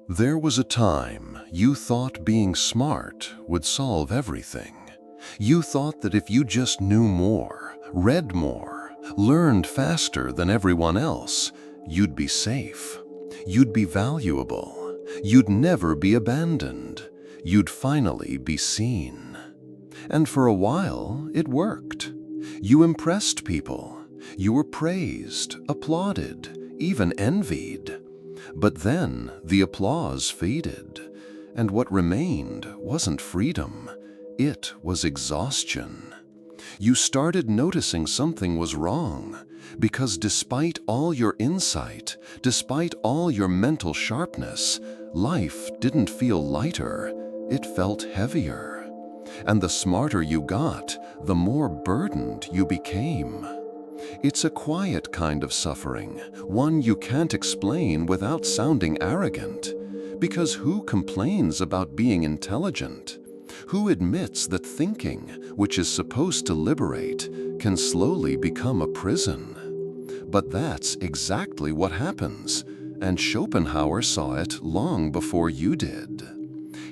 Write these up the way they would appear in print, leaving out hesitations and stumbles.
There was a time you thought being smart would solve everything. You thought that if you just knew more, read more, learned faster than everyone else, you'd be safe. You'd be valuable. You'd never be abandoned. You'd finally be seen. And for a while, it worked. You impressed people. You were praised, applauded, even envied. But then the applause faded, and what remained wasn't freedom, it was exhaustion. You started noticing something was wrong, because despite all your insight, despite all your mental sharpness, life didn't feel lighter, it felt heavier. And the smarter you got, the more burdened you became. It's a quiet kind of suffering, one you can't explain without sounding arrogant. Because who complains about being intelligent? Who admits that thinking, which is supposed to liberate, can slowly become a prison? But that's exactly what happens, and Schopenhauer saw it long before you did.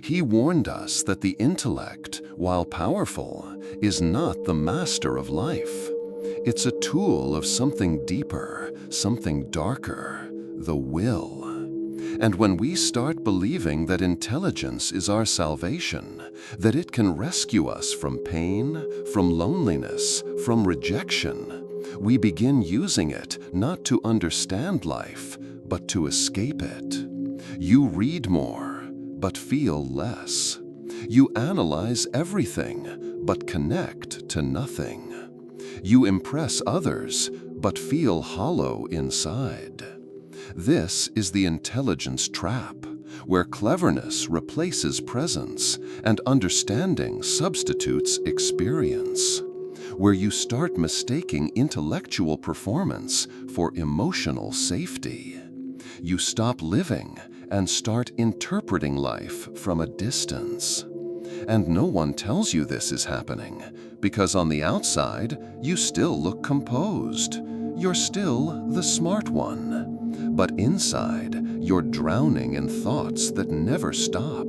He warned us that the intellect, while powerful, is not the master of life. It's a tool of something deeper, something darker, the will. And when we start believing that intelligence is our salvation, that it can rescue us from pain, from loneliness, from rejection, we begin using it not to understand life, but to escape it. You read more, but feel less. You analyze everything, but connect to nothing. You impress others, but feel hollow inside. This is the intelligence trap, where cleverness replaces presence and understanding substitutes experience, where you start mistaking intellectual performance for emotional safety. You stop living and start interpreting life from a distance. And no one tells you this is happening, because on the outside, you still look composed. You're still the smart one. But inside, you're drowning in thoughts that never stop.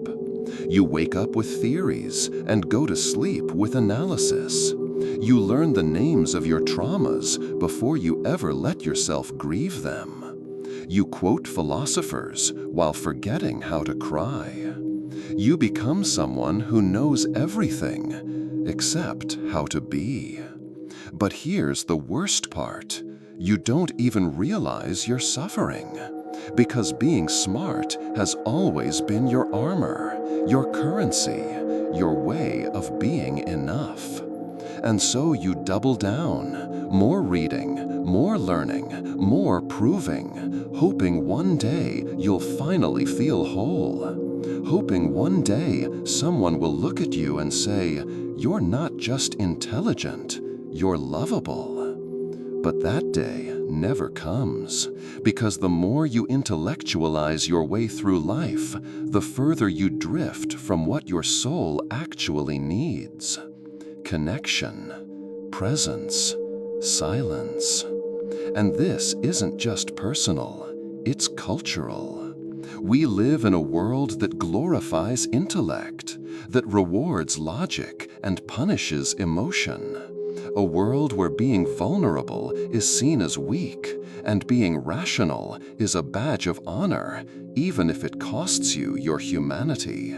You wake up with theories and go to sleep with analysis. You learn the names of your traumas before you ever let yourself grieve them. You quote philosophers while forgetting how to cry. You become someone who knows everything except how to be. But here's the worst part. You don't even realize you're suffering, because being smart has always been your armor, your currency, your way of being enough. And so you double down, more reading, more learning, more proving, hoping one day you'll finally feel whole. Hoping one day someone will look at you and say, "You're not just intelligent, you're lovable." But that day never comes, because the more you intellectualize your way through life, the further you drift from what your soul actually needs. Connection, presence, silence. And this isn't just personal, it's cultural. We live in a world that glorifies intellect, that rewards logic and punishes emotion. A world where being vulnerable is seen as weak, and being rational is a badge of honor, even if it costs you your humanity.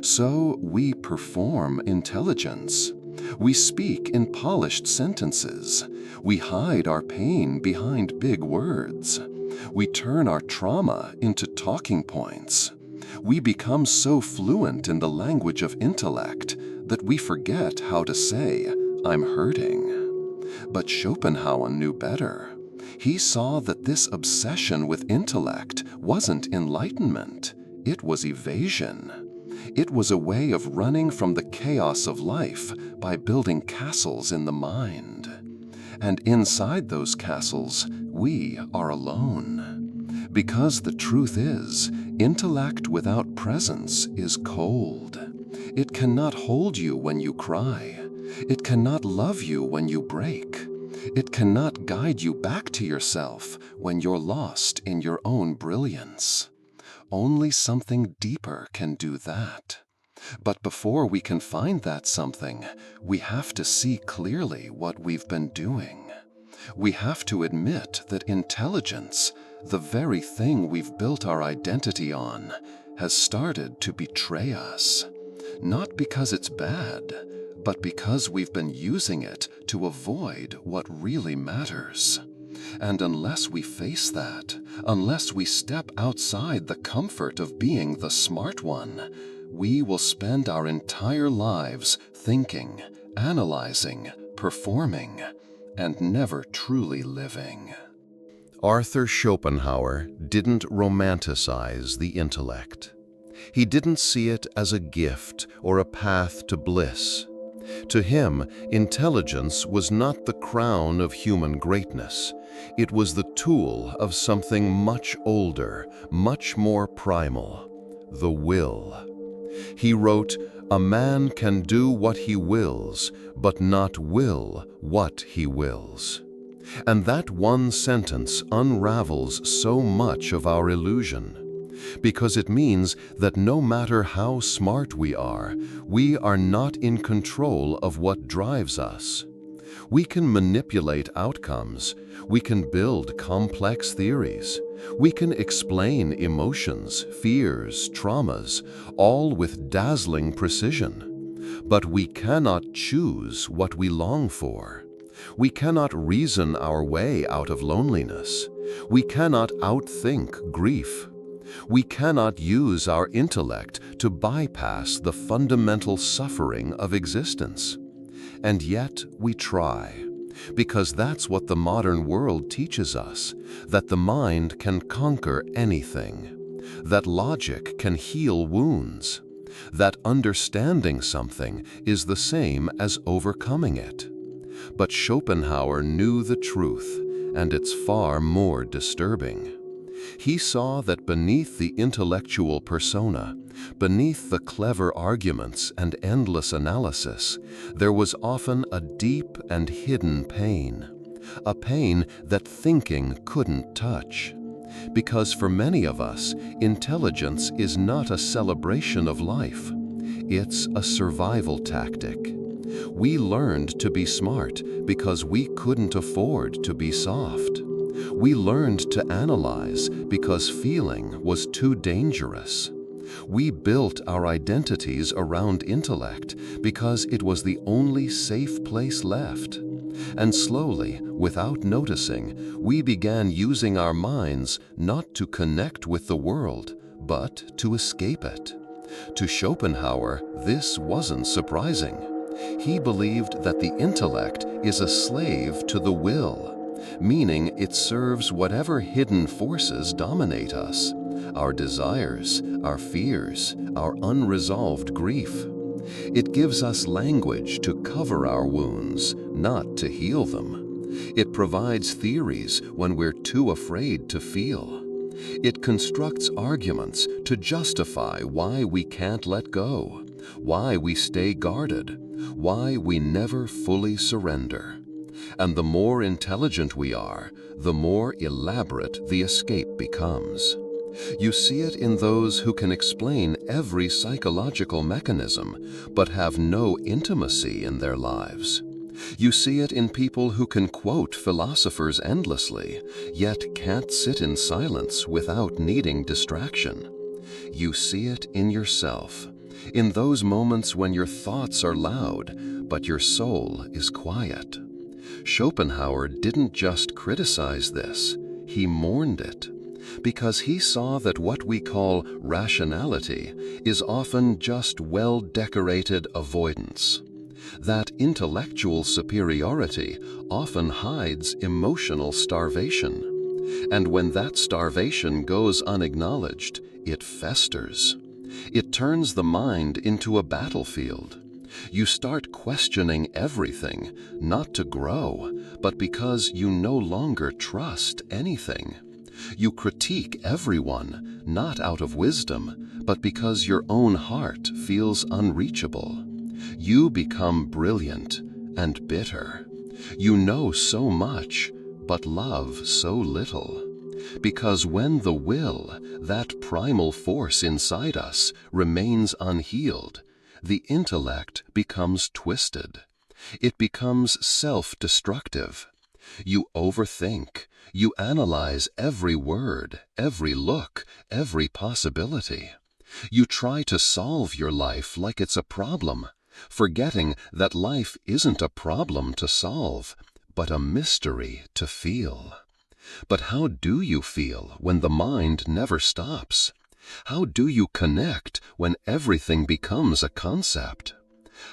So we perform intelligence. We speak in polished sentences. We hide our pain behind big words. We turn our trauma into talking points. We become so fluent in the language of intellect that we forget how to say, "I'm hurting." But Schopenhauer knew better. He saw that this obsession with intellect wasn't enlightenment, it was evasion. It was a way of running from the chaos of life by building castles in the mind. And inside those castles, we are alone. Because the truth is, intellect without presence is cold. It cannot hold you when you cry. It cannot love you when you break. It cannot guide you back to yourself when you're lost in your own brilliance. only something deeper can do that. But before we can find that something, we have to see clearly what we've been doing. We have to admit that intelligence, the very thing we've built our identity on, has started to betray us. Not because it's bad, but because we've been using it to avoid what really matters. And unless we face that, unless we step outside the comfort of being the smart one, we will spend our entire lives thinking, analyzing, performing, and never truly living. Arthur Schopenhauer didn't romanticize the intellect. He didn't see it as a gift or a path to bliss. To him, intelligence was not the crown of human greatness. It was the tool of something much older, much more primal: the will. He wrote, "A man can do what he wills, but not will what he wills." And that one sentence unravels so much of our illusion, because it means that no matter how smart we are not in control of what drives us. We can manipulate outcomes, we can build complex theories, we can explain emotions, fears, traumas, all with dazzling precision. But we cannot choose what we long for. We cannot reason our way out of loneliness. We cannot outthink grief. We cannot use our intellect to bypass the fundamental suffering of existence. And yet we try, because that's what the modern world teaches us, that the mind can conquer anything, that logic can heal wounds, that understanding something is the same as overcoming it. But Schopenhauer knew the truth, and it's far more disturbing. He saw that beneath the intellectual persona, beneath the clever arguments and endless analysis, there was often a deep and hidden pain, a pain that thinking couldn't touch. Because for many of us, intelligence is not a celebration of life. It's a survival tactic. We learned to be smart because we couldn't afford to be soft. We learned to analyze because feeling was too dangerous. We built our identities around intellect because it was the only safe place left. And slowly, without noticing, we began using our minds not to connect with the world, but to escape it. To Schopenhauer, this wasn't surprising. He believed that the intellect is a slave to the will, meaning it serves whatever hidden forces dominate us: our desires, our fears, our unresolved grief. It gives us language to cover our wounds, not to heal them. It provides theories when we're too afraid to feel. It constructs arguments to justify why we can't let go, why we stay guarded, why we never fully surrender. And the more intelligent we are, the more elaborate the escape becomes. You see it in those who can explain every psychological mechanism, but have no intimacy in their lives. You see it in people who can quote philosophers endlessly, yet can't sit in silence without needing distraction. You see it in yourself, in those moments when your thoughts are loud, but your soul is quiet. Schopenhauer didn't just criticize this, he mourned it, because he saw that what we call rationality is often just well-decorated avoidance. That intellectual superiority often hides emotional starvation. And when that starvation goes unacknowledged, it festers. It turns the mind into a battlefield. You start questioning everything, not to grow, but because you no longer trust anything. You critique everyone, not out of wisdom, but because your own heart feels unreachable. You become brilliant and bitter. You know so much, but love so little. Because when the will, that primal force inside us, remains unhealed, the intellect becomes twisted. It becomes self-destructive. You overthink. You analyze every word, every look, every possibility. You try to solve your life like it's a problem, forgetting that life isn't a problem to solve, but a mystery to feel. But how do you feel when the mind never stops? How do you connect when everything becomes a concept?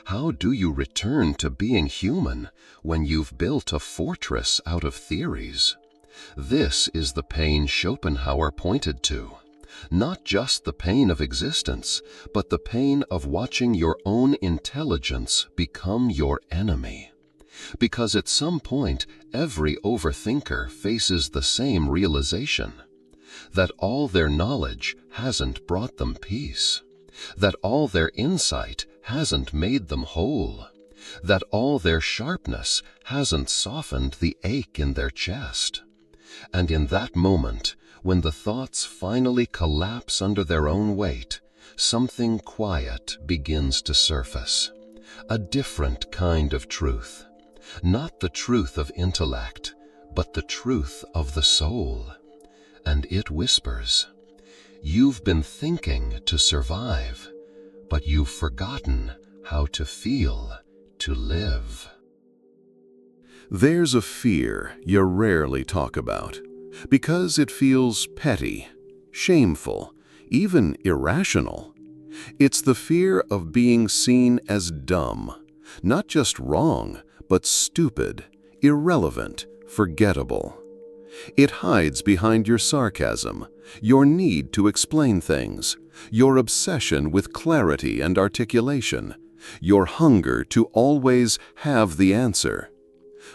How do you return to being human when you've built a fortress out of theories? This is the pain Schopenhauer pointed to. Not just the pain of existence, but the pain of watching your own intelligence become your enemy. Because at some point, every overthinker faces the same realization, that all their knowledge hasn't brought them peace, that all their insight hasn't made them whole, that all their sharpness hasn't softened the ache in their chest. And in that moment, when the thoughts finally collapse under their own weight, something quiet begins to surface. A different kind of truth. Not the truth of intellect, but the truth of the soul. And it whispers, "You've been thinking to survive, but you've forgotten how to feel to live." There's a fear you rarely talk about, because it feels petty, shameful, even irrational. It's the fear of being seen as dumb, not just wrong, but stupid, irrelevant, forgettable. It hides behind your sarcasm, your need to explain things, your obsession with clarity and articulation, your hunger to always have the answer.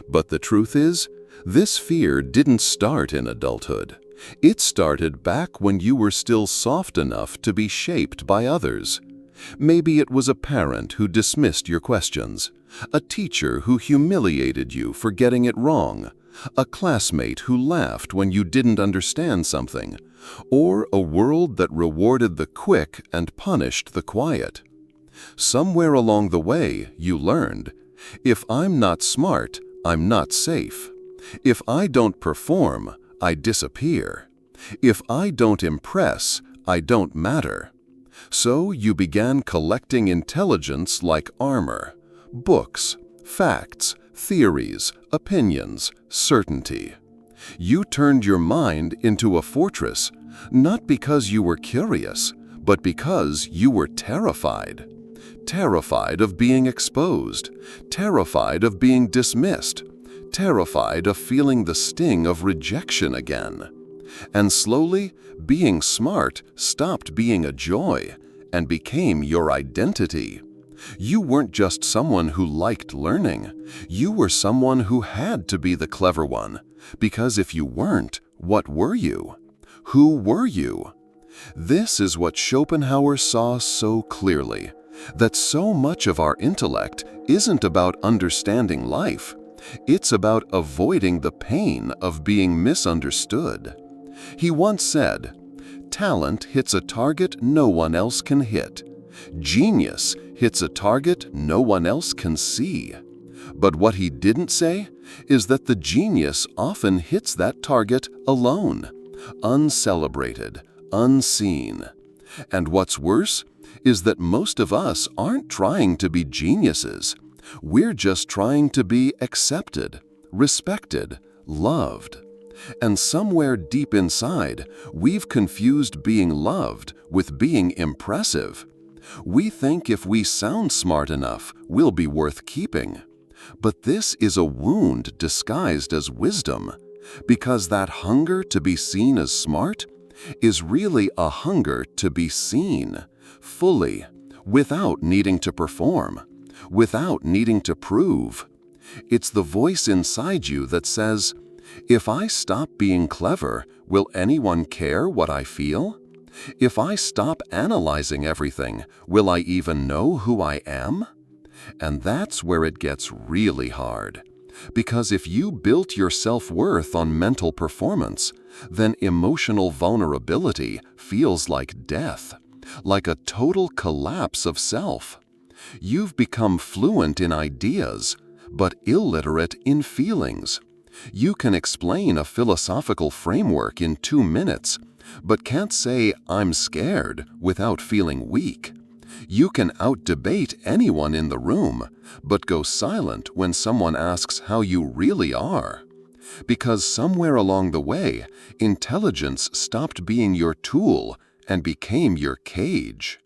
But the truth is, this fear didn't start in adulthood. It started back when you were still soft enough to be shaped by others. Maybe it was a parent who dismissed your questions, a teacher who humiliated you for getting it wrong, a classmate who laughed when you didn't understand something, or a world that rewarded the quick and punished the quiet. Somewhere along the way, you learned, if I'm not smart, I'm not safe. If I don't perform, I disappear. If I don't impress, I don't matter. So you began collecting intelligence like armor, books, facts, theories, opinions, certainty. You turned your mind into a fortress, not because you were curious, but because you were terrified. Terrified of being exposed, terrified of being dismissed, terrified of feeling the sting of rejection again. And slowly, being smart stopped being a joy and became your identity. You weren't just someone who liked learning. You were someone who had to be the clever one, because if you weren't, what were you? Who were you? This is what Schopenhauer saw so clearly, that so much of our intellect isn't about understanding life. It's about avoiding the pain of being misunderstood. He once said, "Talent hits a target no one else can hit. Genius hits a target no one else can see." But what he didn't say is that the genius often hits that target alone, uncelebrated, unseen. And what's worse is that most of us aren't trying to be geniuses. We're just trying to be accepted, respected, loved. And somewhere deep inside, we've confused being loved with being impressive. We think if we sound smart enough, we'll be worth keeping. But this is a wound disguised as wisdom, because that hunger to be seen as smart is really a hunger to be seen fully, without needing to perform, without needing to prove. It's the voice inside you that says, "If I stop being clever, will anyone care what I feel? If I stop analyzing everything, will I even know who I am?" And that's where it gets really hard. Because if you built your self-worth on mental performance, then emotional vulnerability feels like death, like a total collapse of self. You've become fluent in ideas, but illiterate in feelings. You can explain a philosophical framework in 2 minutes, but can't say "I'm scared" without feeling weak. You can out-debate anyone in the room, but go silent when someone asks how you really are. Because somewhere along the way, intelligence stopped being your tool and became your cage.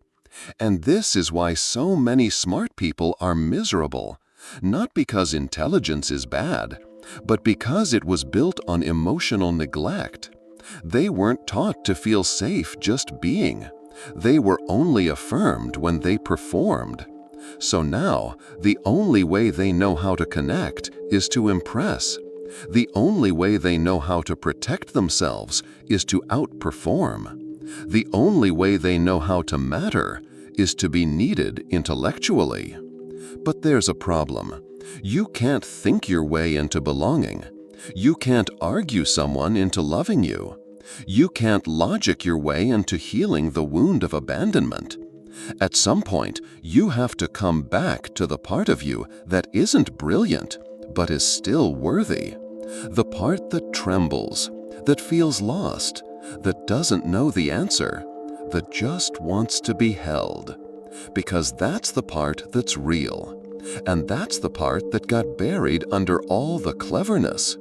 And this is why so many smart people are miserable, not because intelligence is bad, but because it was built on emotional neglect. They weren't taught to feel safe just being. They were only affirmed when they performed. So now, the only way they know how to connect is to impress. The only way they know how to protect themselves is to outperform. The only way they know how to matter is to be needed intellectually. But there's a problem. You can't think your way into belonging. You can't argue someone into loving you. You can't logic your way into healing the wound of abandonment. At some point, you have to come back to the part of you that isn't brilliant, but is still worthy. The part that trembles, that feels lost, that doesn't know the answer, that just wants to be held. Because that's the part that's real. And that's the part that got buried under all the cleverness.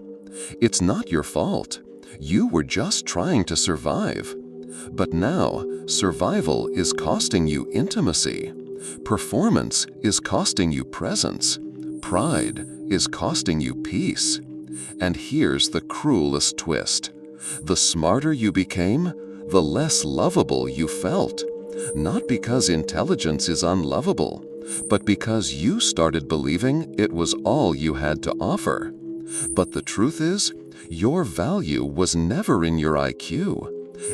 It's not your fault. You were just trying to survive. But now, survival is costing you intimacy. Performance is costing you presence. Pride is costing you peace. And here's the cruelest twist. The smarter you became, the less lovable you felt. Not because intelligence is unlovable, but because you started believing it was all you had to offer. But the truth is, your value was never in your IQ.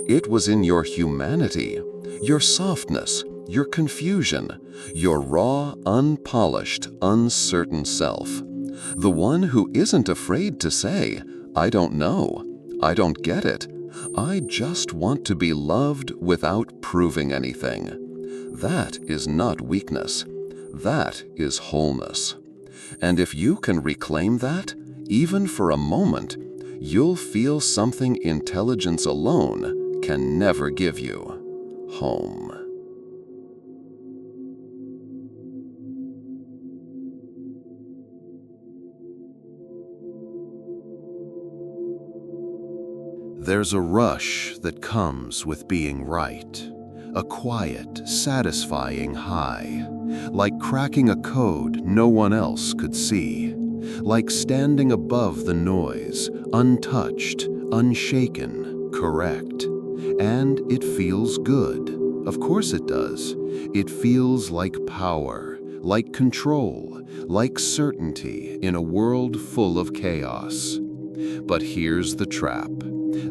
It was in your humanity, your softness, your confusion, your raw, unpolished, uncertain self. The one who isn't afraid to say, "I don't know, I don't get it, I just want to be loved without proving anything." That is not weakness. That is wholeness. And if you can reclaim that, even for a moment, you'll feel something intelligence alone can never give you: home. There's a rush that comes with being right, a quiet, satisfying high, like cracking a code no one else could see, like standing above the noise, untouched, unshaken, correct. And it feels good. Of course it does. It feels like power, like control, like certainty in a world full of chaos. But here's the trap.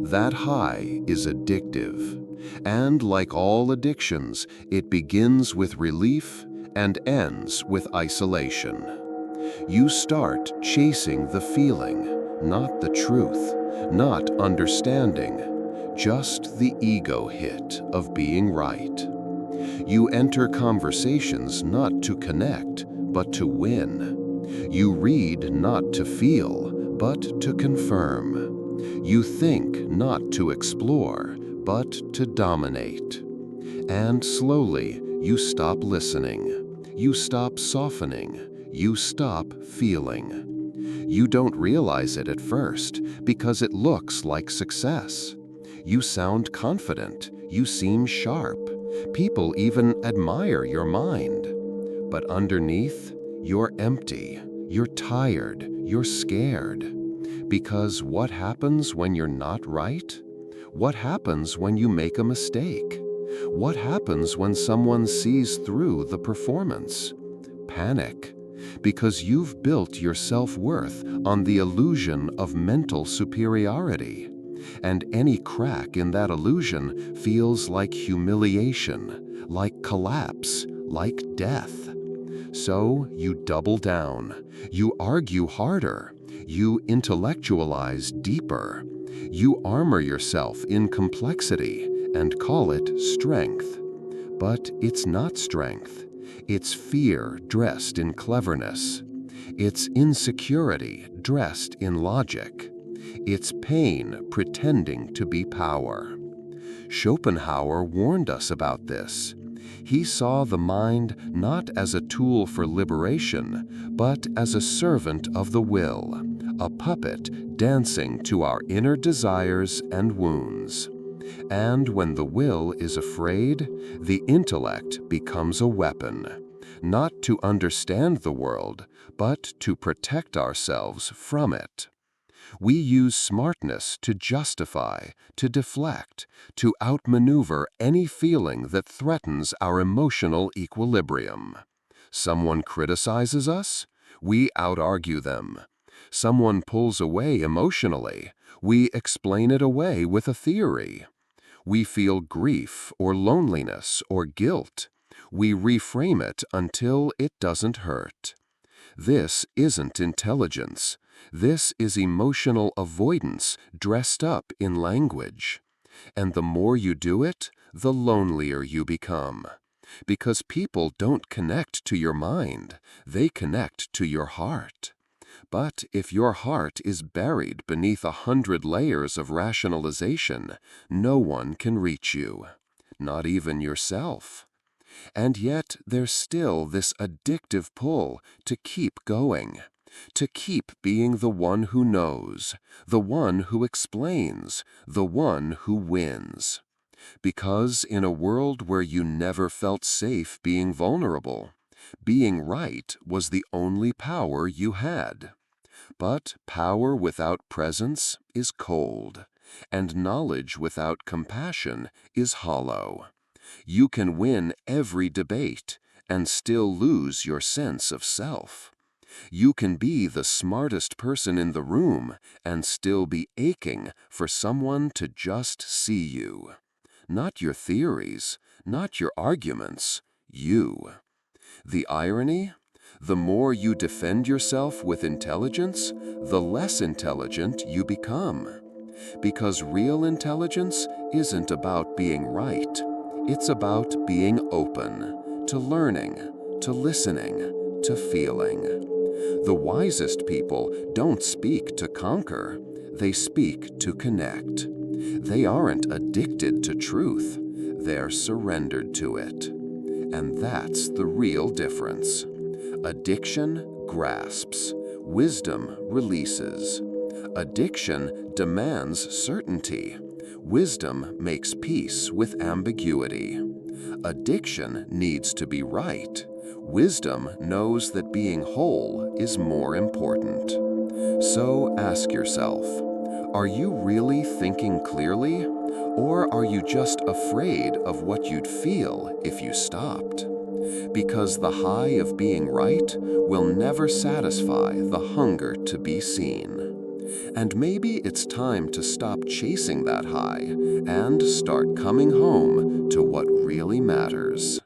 That high is addictive. And like all addictions, it begins with relief and ends with isolation. You start chasing the feeling, not the truth, not understanding, just the ego hit of being right. You enter conversations not to connect, but to win. You read not to feel, but to confirm. You think not to explore, but to dominate. And slowly, you stop listening. You stop softening. You stop feeling. You don't realize it at first because it looks like success. You sound confident. You seem sharp. People even admire your mind. But underneath, you're empty. You're tired. You're scared. Because what happens when you're not right? What happens when you make a mistake? What happens when someone sees through the performance? Panic. Because you've built your self-worth on the illusion of mental superiority. And any crack in that illusion feels like humiliation, like collapse, like death. So you double down. You argue harder. You intellectualize deeper. You armor yourself in complexity and call it strength. But it's not strength. It's fear dressed in cleverness. It's insecurity dressed in logic. It's pain pretending to be power. Schopenhauer warned us about this. He saw the mind not as a tool for liberation, but as a servant of the will, a puppet dancing to our inner desires and wounds. And when the will is afraid, the intellect becomes a weapon, not to understand the world, but to protect ourselves from it. We use smartness to justify, to deflect, to outmaneuver any feeling that threatens our emotional equilibrium. Someone criticizes us, we out-argue them. Someone pulls away emotionally, we explain it away with a theory. We feel grief or loneliness or guilt. We reframe it until it doesn't hurt. This isn't intelligence. This is emotional avoidance dressed up in language. And the more you do it, the lonelier you become. Because people don't connect to your mind, they connect to your heart. But if your heart is buried beneath 100 layers of rationalization, no one can reach you, not even yourself. And yet there's still this addictive pull to keep going, to keep being the one who knows, the one who explains, the one who wins. Because in a world where you never felt safe being vulnerable, being right was the only power you had. But power without presence is cold, and knowledge without compassion is hollow. You can win every debate and still lose your sense of self. You can be the smartest person in the room and still be aching for someone to just see you. Not your theories, not your arguments, you. The irony? The more you defend yourself with intelligence, the less intelligent you become. Because real intelligence isn't about being right. It's about being open, to learning, to listening, to feeling. The wisest people don't speak to conquer, they speak to connect. They aren't addicted to truth, they're surrendered to it. And that's the real difference. Addiction grasps, wisdom releases. Addiction demands certainty. Wisdom makes peace with ambiguity. Addiction needs to be right. Wisdom knows that being whole is more important. So ask yourself, are you really thinking clearly? Or are you just afraid of what you'd feel if you stopped? Because the high of being right will never satisfy the hunger to be seen. And maybe it's time to stop chasing that high and start coming home to what really matters.